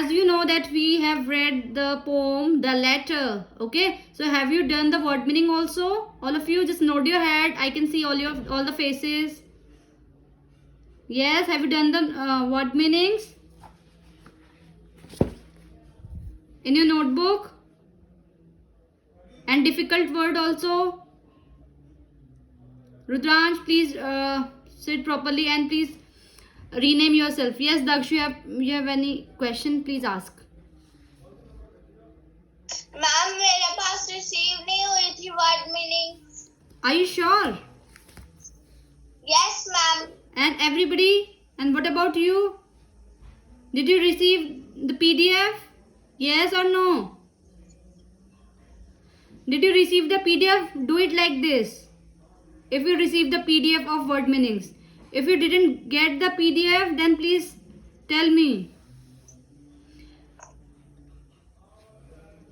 as you know that we have read the poem, The Letter. Okay, so have you done the word meaning also? All of you, just nod your head. I can see all the faces. Yes, have you done the word meanings in your notebook? And difficult word also. Rudransh, please sit properly and please rename yourself. Yes, Daksh, you have any question? Please ask. Ma'am मेरे पास receive नहीं हुई थी word meaning. Are you sure? Yes, ma'am. And everybody? And what about you? Did you receive the PDF? Yes or no? Did you receive the PDF? Do it like this. If you receive the PDF of word meanings. If you didn't get the PDF, then please tell me.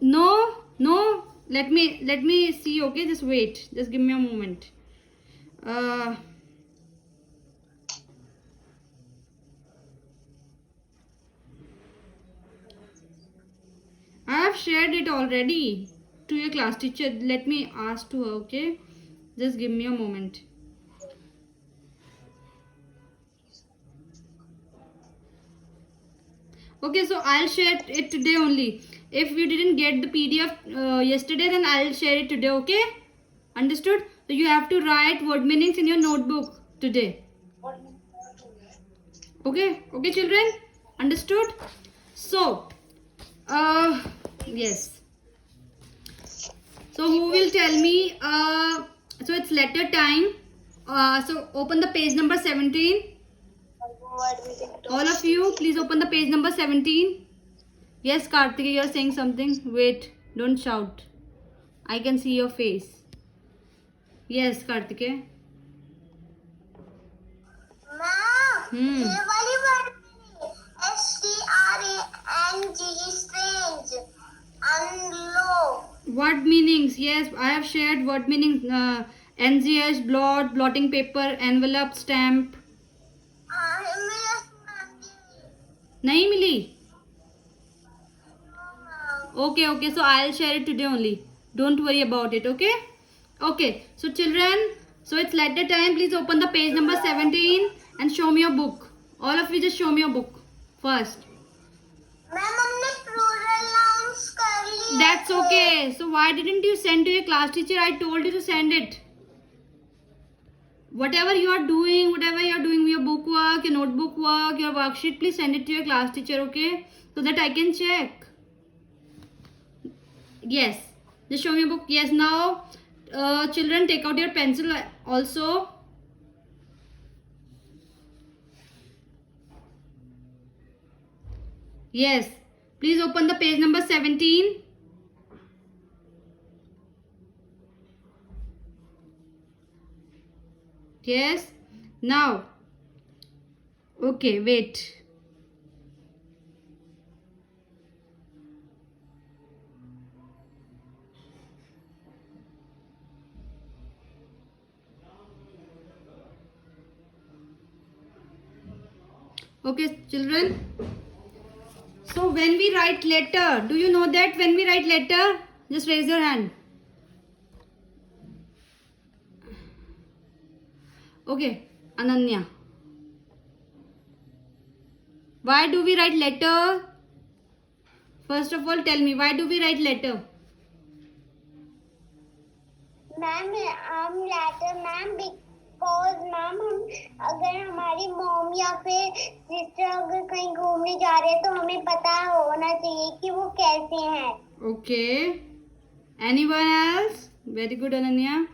No. Let me see. Okay, just wait. Just give me a moment. I have shared it already to your class teacher. Let me ask to her. Okay, just give me a moment. Okay, so I'll share it today only. If you didn't get the PDF yesterday, then I'll share it today. Okay, understood? So you have to write word meanings in your notebook today. Okay, children, understood? So yes, so who will tell me? So it's letter time. So open the page number 17. All of you, please open the page number 17. Yes, Karthike, you are saying something. Wait, don't shout. I can see your face. Yes, Karthike. Ma'am ये वाली word STRANG strange unlow. Word meanings. Yes, I have shared word meanings. NGS, blot, blotting paper, envelope, stamp. नहीं मिली. Okay, so I'll share it today only. Don't worry about it. Okay, so children, so it's letter time. Please open the page number 17 and show me your book. All of you just show me your book first. Ma'am हमने plural nouns कर लिए. That's okay. So why didn't you send to your class teacher? I told you to send it. Whatever you are doing, your book work, your notebook work, your worksheet, please send it to your class teacher, okay? So that I can check. Yes, just show me your book. Yes, now children, take out your pencil also. Yes, please open the page number 17. Yes, now, okay, wait. Okay, children. So when we write letter, do you know that when we write letter? Just raise your hand. Okay, Ananya. Why do we write letter? First of all, tell me, why do we write letter? Ma'am हम letter ma'am because ma'am हम अगर हमारी mom या फिर sister अगर कहीं घूमने जा रहे हैं तो हमें पता होना चाहिए कि वो कैसे हैं. Okay. Anyone else? Very good, Ananya.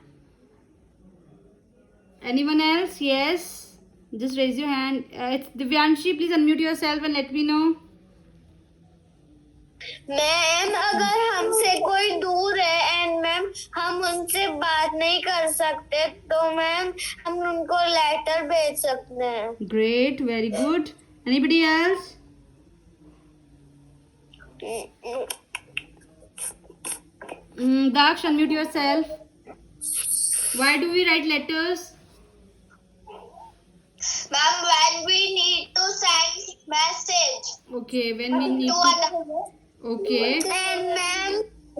Anyone else? Yes. Just raise your hand. It's Divyanshi. Please unmute yourself and let me know. Ma'am अगर हमसे कोई दूर है एंड मैम हम उनसे बात नहीं कर सकते तो मैम हम उनको लेटर भेज सकते हैं. Great. Very good. Anybody else? Daksh, unmute yourself. Why do we write letters? Ma'am, when we need to send message. Okay, when we need दो to. अलग Okay. मैम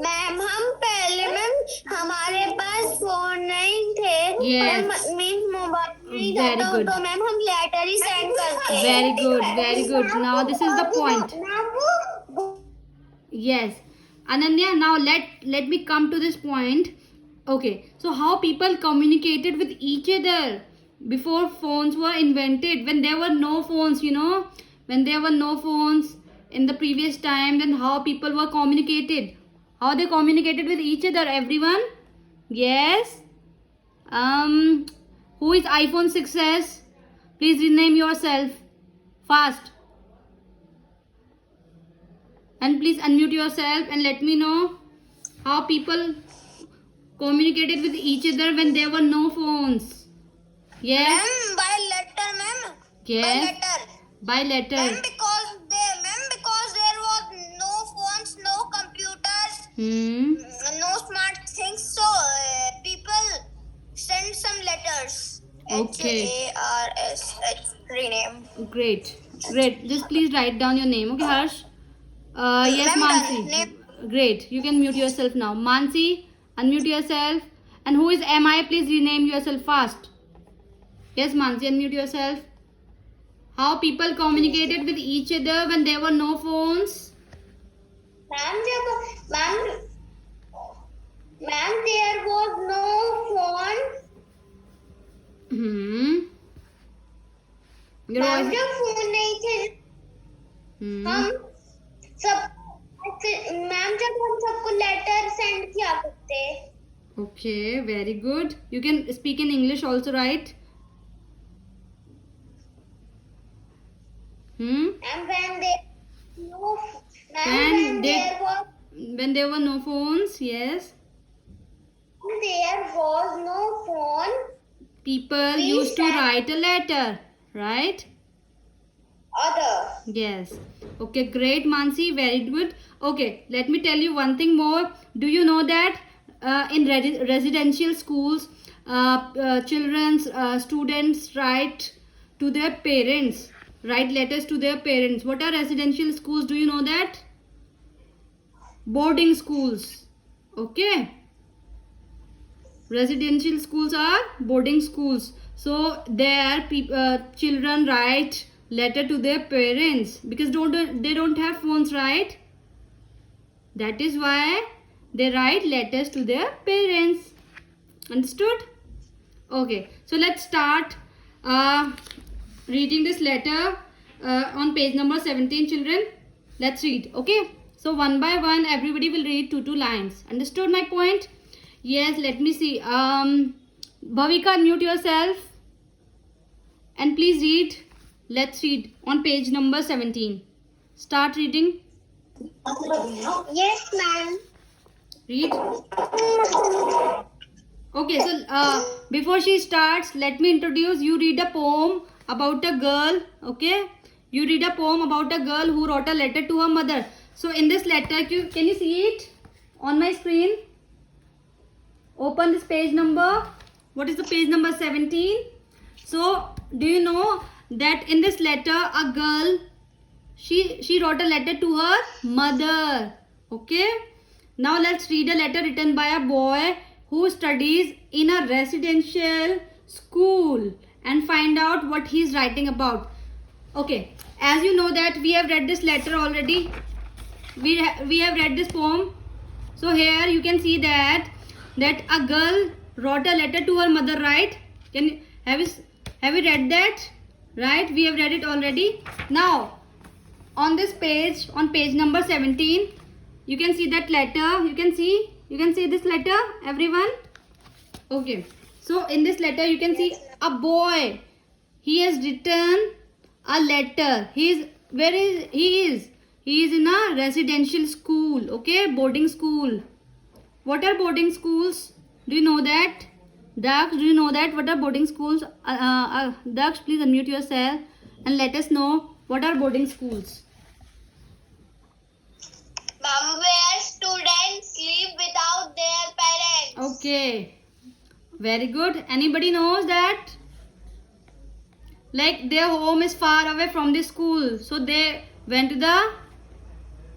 मैम हम पहले मैम हमारे पास फोन नहीं थे Yes. मीन्स मोबाइल नहीं था Very good. तो मैम हम लेटर ही सेंड करते Very good. Very good. Now this is the point. Ma'am वो Yes. Ananya, now let me come to this point. Okay. So how people communicated with each other before phones were invented, when there were no phones, when there were no phones in the previous time, then how people were communicated, how they communicated with each other, everyone. Yes. Who is iPhone 6s? Please rename yourself fast. And please unmute yourself and let me know how people communicated with each other when there were no phones. Yes. Ma'am by letter ma'am Yes. By letter. Ma'am because there was no phones, no computers, no smart things, so people send some letters. Okay. HARSH rename. Great. Great. Just please write down your name. Okay, Harsh. Yes, Ma'am, Mansi. name. Great. You can mute yourself now. Mansi, unmute yourself. And who is MI? Please rename yourself fast. Yes, Mansi, unmute yourself. How people communicated with each other when there were no phones? Ma'am, there was no phone. Your ma'am voice. जब phone नहीं थे हम सब ma'am जब हम सबको letter send किया करते Okay, very good. You can speak in English also, right? and when they no When there was When there were no phones, yes. no phone People We used to sent- write a letter, right? other Yes. Okay, great, Mansi. Very good. Okay, let me tell you one thing more. Do you know that in residential schools, students write to their parents, write letters to their parents? What are residential schools? Do you know that? Boarding schools. Okay. Residential schools are boarding schools. So there, children write letter to their parents because they don't have phones, right? That is why they write letters to their parents. Understood? Okay. So let's start reading this letter on page number 17, children. Let's read. Okay. So one by one, everybody will read two lines. Understood my point? Yes. Let me see. Bhavika, unmute yourself and please read. Let's read on page number 17. Start reading. yes ma'am Read. Okay, so before she starts, let me introduce. You read a poem about a girl. Okay, you read a poem about a girl who wrote a letter to her mother. So in this letter, can you see it on my screen? Open this page number. What is the page number 17? So do you know that in this letter, a girl, she wrote a letter to her mother. Okay. Now let's read a letter written by a boy who studies in a residential school and find out what he is writing about. Okay, as you know that we have read this letter already. We have read this poem. So here you can see that a girl wrote a letter to her mother, right? Have you read that? Right? We have read it already. Now on this page, on page number 17, you can see that letter. You can see this letter, everyone. Okay, so in this letter you can see a boy. He has written a letter. He is in a residential school. Okay, boarding school. What are boarding schools? Do you know that? Daksh, do you know that? What are boarding schools? Daksh, please unmute yourself and let us know what are boarding schools. ma'am where students live without their parents Okay, very good. Anybody knows that? Like their home is far away from the school, so they went to the,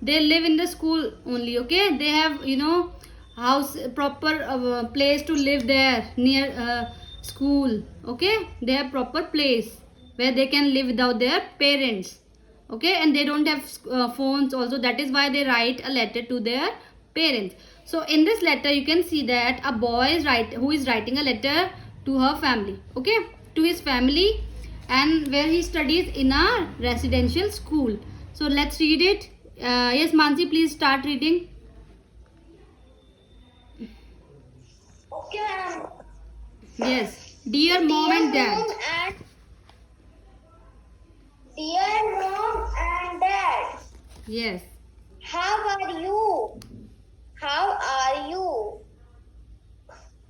they live in the school only, okay? They have, you know, house, proper place to live there near school, okay? They have proper place where they can live without their parents, okay? And they don't have phones also. That is why they write a letter to their parents. So in this letter you can see that a boy is who is writing a letter to her family, okay, to his family, and where he studies in a residential school. So let's read it. Yes, Mansi, please start reading. Okay, ma'am. Yes. Dear mom and dad. Dear mom and dad, Yes. how are you? How are you?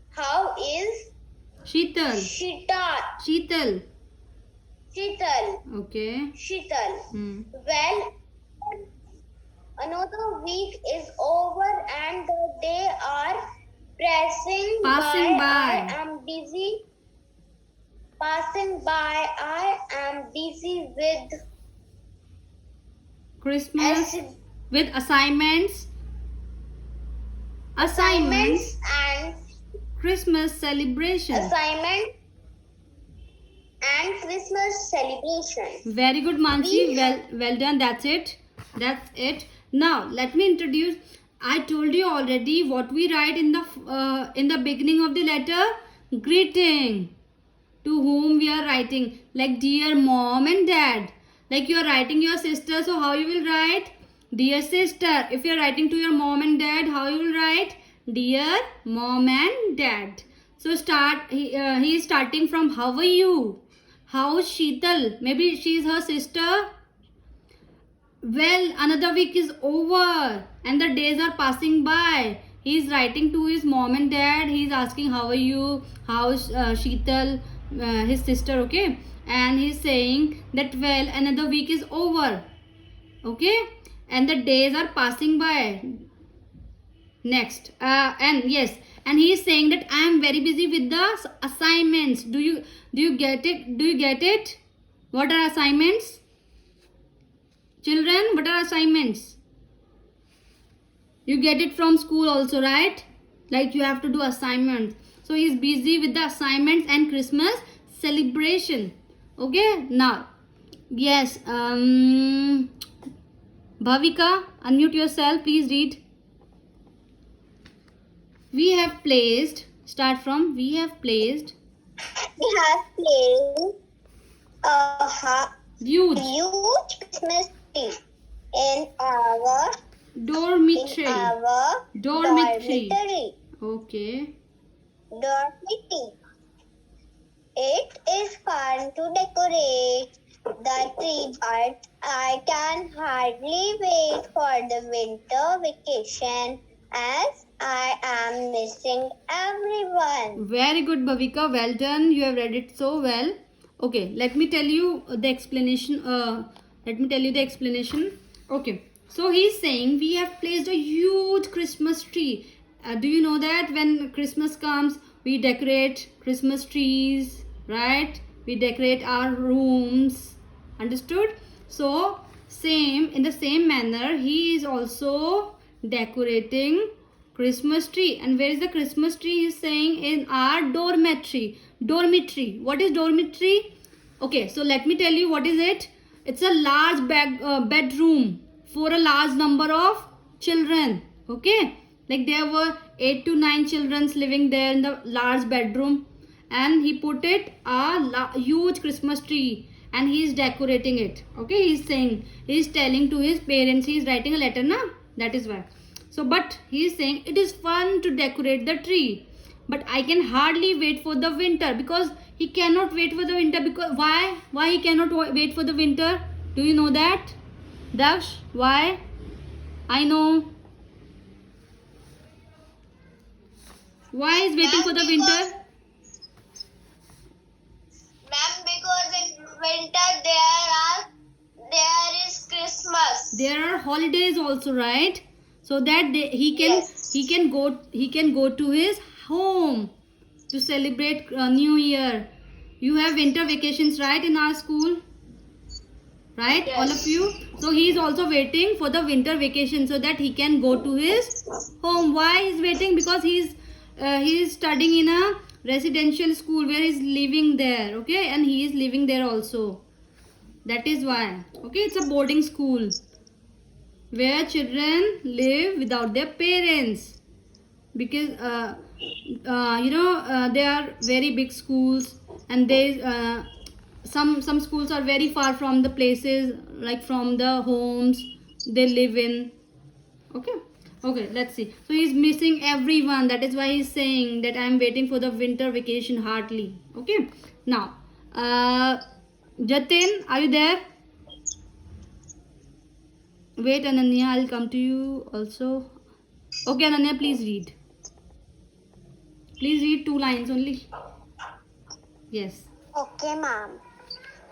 How is Sheetal. Sheetal? Okay. Sheetal. Hmm. Well, another week is over and the day are passing Passing by. I am busy. Passing by, I am busy with Christmas with assignments. assignments and Christmas celebration. Christmas celebration. Very good, Mansi. Well done. That's it. Now let me introduce. I told you already what we write in the beginning of the letter. Greeting. To whom we are writing, like dear mom and dad. Like you are writing your sister, so how you will write? Dear sister. If you are writing to your mom and dad, how you will write? Dear mom and dad. So he is starting from how are you? How's Sheetal? Maybe she is her sister. Well, another week is over and the days are passing by. He is writing to his mom and dad. He is asking how are you? How's Sheetal, his sister, okay? And he's saying that well, another week is over, okay? And the days are passing by. Next, and yes, and he is saying that I am very busy with the assignments. Do you get it? Do you get it? What are assignments? Children, what are assignments? You get it from school also, right? Like you have to do assignments. So he is busy with the assignments and Christmas celebration. Okay, now, yes, Bhavika, unmute yourself, please read. We have placed, start from, we have placed a huge Christmas tree in our dormitory. Dormitory. Okay. Dormitory. It is fun to decorate the tree, but I can hardly wait for the winter vacation as I am missing everyone. Very good, Bhavika. Well done. You have read it so well. Okay, let me tell you the explanation. Okay, so he's saying we have placed a huge Christmas tree. Do you know that when Christmas comes, we decorate Christmas trees, right? We decorate our rooms. Understood? So, in the same manner, he is also decorating Christmas tree. And where is the Christmas tree? He is saying in our dormitory. What is dormitory? Okay, so let me tell you what is it. It's a large bedroom for a large number of children. Okay, like there were 8 to 9 children living there in the large bedroom, and he put it a huge Christmas tree and he is decorating it. Okay, he's telling to his parents. He is writing a letter, na? That is why. So, but he is saying it is fun to decorate the tree, but I can hardly wait for the winter, because he cannot wait for the winter. Because why he cannot wait for the winter? Do you know that, Daksh? Why? I know. Why is waiting for the winter? Ma'am, because in winter there is Christmas. There are holidays also, right? So that he can go to his home to celebrate New Year. You have winter vacations, right, in our school? right? Yes. All of you. So he is also waiting for the winter vacation so that he can go to his home. Why is waiting? Because he is studying in a residential school where he is living there, okay, and he is living there also. That is why, okay, it's a boarding school where children live without their parents, because they are very big schools, and they some schools are very far from the places, like from the homes they live in. Okay, let's see. So he's missing everyone, that is why he's saying that I'm waiting for the winter vacation hardly. Okay, now Jatin, are you there? Wait, Ananya, I'll come to you also. Okay, Ananya, please read. Please read 2 lines only. Yes. Okay, ma'am.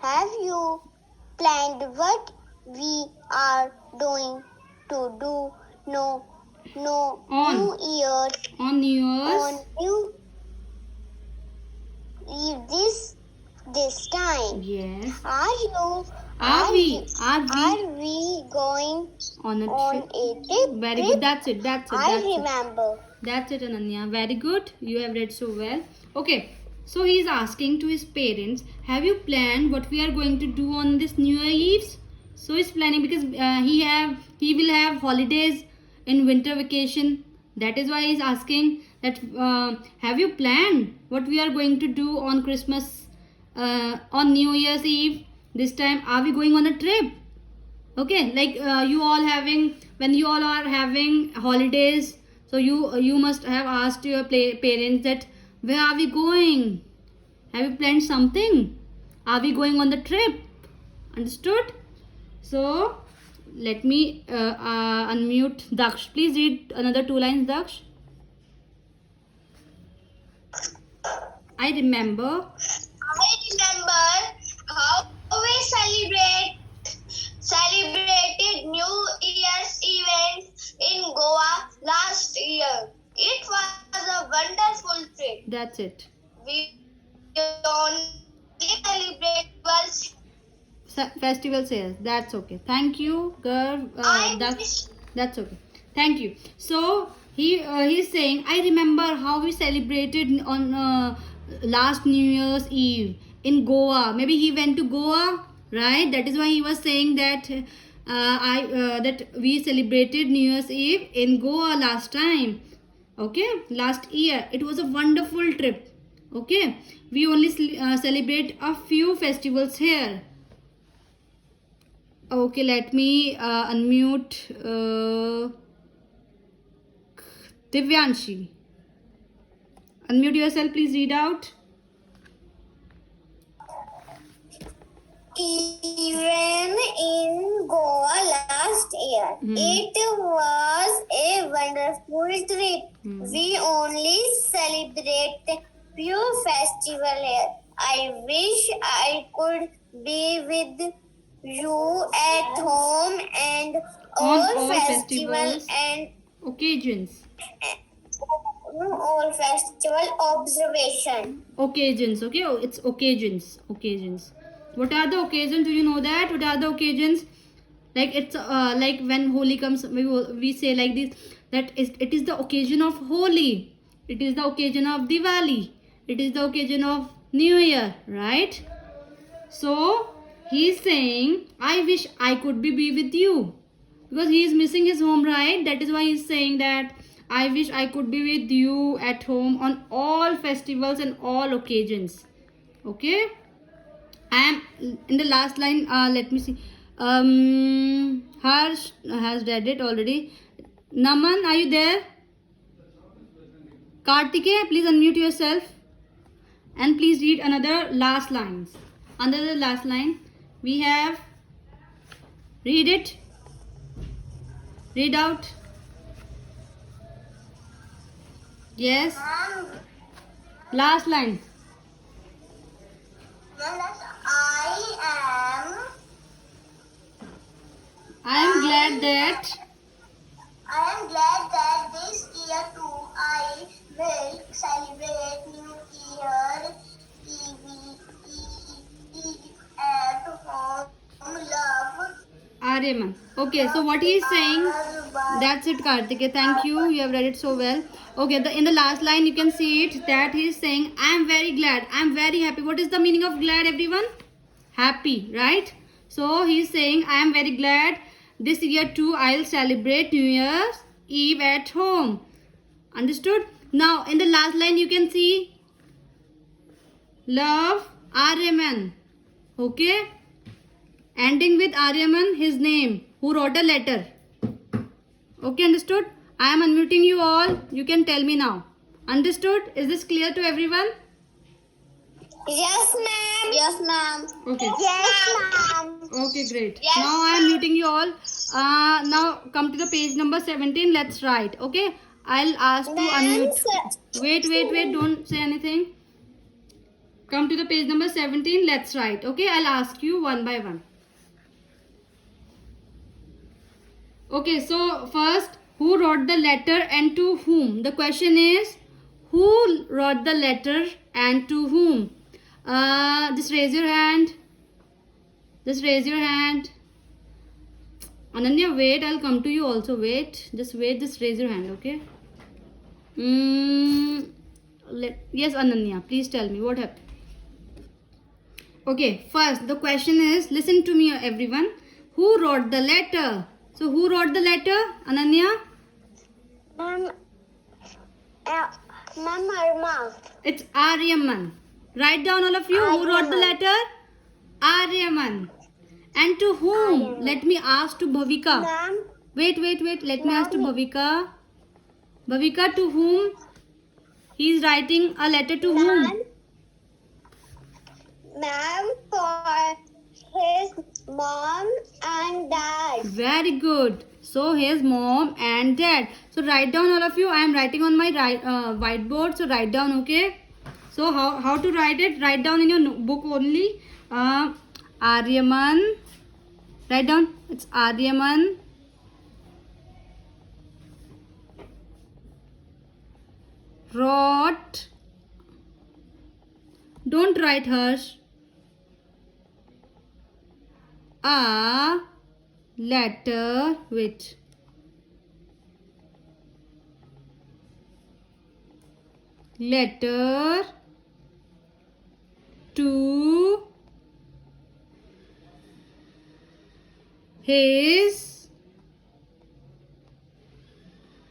Have you planned what we are doing to do no On. New Year On New on Year's. New Eve this time? Yes. Are we going On a on trip. a trip? Very good. That's it. I remember. That's it, Ananya. Very good. You have read so well. Okay. So he is asking to his parents, have you planned what we are going to do on this New Year Eve? So he's planning because he will have holidays in winter vacation. That is why he's asking that have you planned what we are going to do on Christmas, on New Year's Eve? This time, are we going on a trip? Okay, like you all having, when you all are having holidays, so you must have asked your parents that where are we going? Have you planned something? Are we going on the trip? Understood? So let me unmute Daksh. Please read another 2 lines, Daksh. I remember how we celebrated New Year's event in Goa last year. It was a wonderful trip. that's it. We only celebrate Festival sales. That's okay. Thank you, girl. That's okay. Thank you. So he's saying, I remember how we celebrated on last New Year's Eve in Goa. Maybe he went to Goa, right? That is why he was saying that that we celebrated New Year's Eve in Goa last time. Okay, last year it was a wonderful trip. Okay, we only celebrate a few festivals here. Okay, let me unmute Divyanshi. Unmute yourself, please read out. even in Goa last year. It was a wonderful trip. We only celebrate few festivals here. I wish I could be with you at home and all festivals and Occasions. all festival observation. Occasions, okay? Oh, it's occasions. Occasions. What are the occasions? Do you know that? What are the occasions? Like it's like when Holi comes, we say like this, that it is the occasion of Holi. It is the occasion of Diwali. It is the occasion of New Year, right? So he is saying, I wish I could be with you. Because he is missing his home, right? That is why he is saying that I wish I could be with you at home on all festivals and all occasions. Okay? I am in the last line. Let me see. Harsh has read it already. Naman, are you there? Kartike, please unmute yourself. And please read another last lines. Under the last line, we have, read it. Read out. Yes. Last line. I am glad that this year too I will celebrate New Year Eve at home. Love Okay, so what he is saying, that's it, Kartike. Thank you. You have read it so well. Okay, in the last line you can see it that he is saying, I am very glad. I am very happy. What is the meaning of glad, everyone? Happy, right? So he is saying, I am very glad this year too I'll celebrate New Year's Eve at home. Understood? Now in the last line you can see love Aryaman. Okay? Ending with Aryaman, his name, who wrote a letter. Okay, understood? I am unmuting you all. You can tell me now. Understood? Is this clear to everyone? Yes, ma'am. Yes, ma'am. Okay. Yes, ma'am. Okay, great. Yes, Now I am muting you all. Now come to the page number 17. Let's write. Okay. I'll ask to unmute. Wait. Don't say anything. Come to the page number 17. Let's write. Okay. I'll ask you one by one. Okay. So first, who wrote the letter and to whom? The question is, who wrote the letter and to whom? Just raise your hand. Just raise your hand. Ananya, wait. I'll come to you also. Wait. Just wait. Just raise your hand. Okay. Yes, Ananya. Please tell me what happened. Okay. First, the question is, listen to me, everyone. Who wrote the letter? So, who wrote the letter? Ananya? Ma'am, Ma'am Arma. It's Aryaman. Write down, all of you. Who wrote the letter? Aryaman. And to whom? Aryaman. Let me ask to Bhavika. Ma'am, Wait. Let me ask to Bhavika. Bhavika, to whom? He is writing a letter to whom? Ma'am, for his mom and dad. Very good. So his mom and dad. So write down, all of you. I am writing on my whiteboard. So write down, okay? So how to write it? Write down in your book only. Aryaman. Write down. It's Aryaman. Wrote. Don't write Harsh. A letter with. Letter to his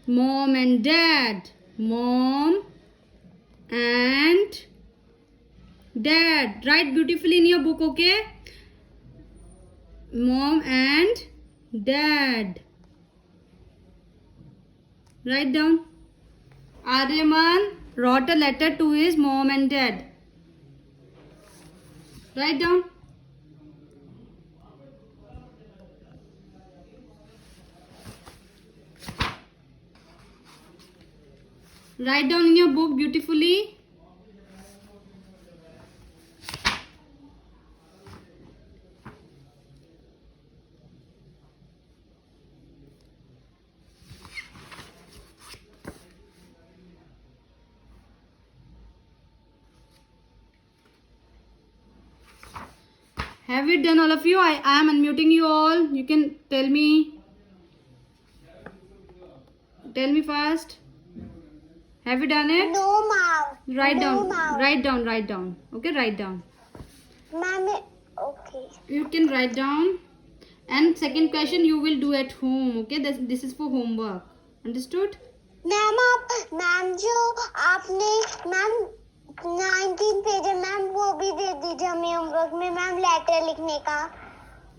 mom and dad. Mom and dad. Write beautifully in your book, okay? Mom and dad. Write down. Aryaman wrote a letter to his mom and dad. Write down. Write down in your book beautifully. Have it done, all of you? I am unmuting you all. You can tell me. Tell me fast. Have you done it? No, ma'am. Write No, down. ma'am. Write down. Okay, write down. Ma'am, okay. You can write down. And second question you will do at home. Okay, this is for homework. Understood? Ma'am जो आपने ma'am 19 page है ma'am वो भी दे दीजिए हमें homework में ma'am letter लिखने का.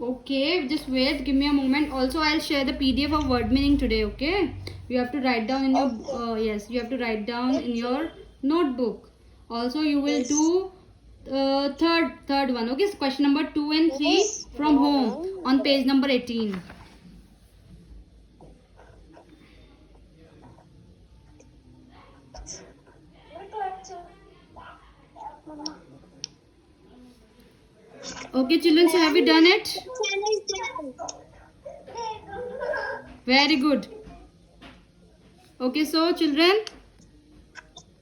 Okay, just wait. Give me a moment. Also, I'll share the PDF of word meaning today. Okay, you have to write down in your yes. You have to write down in your notebook. Also, you will do third one. Okay, so question number 2 and 3 from home on page number 18. Okay, children. So have you done it? Very good. Okay, so children,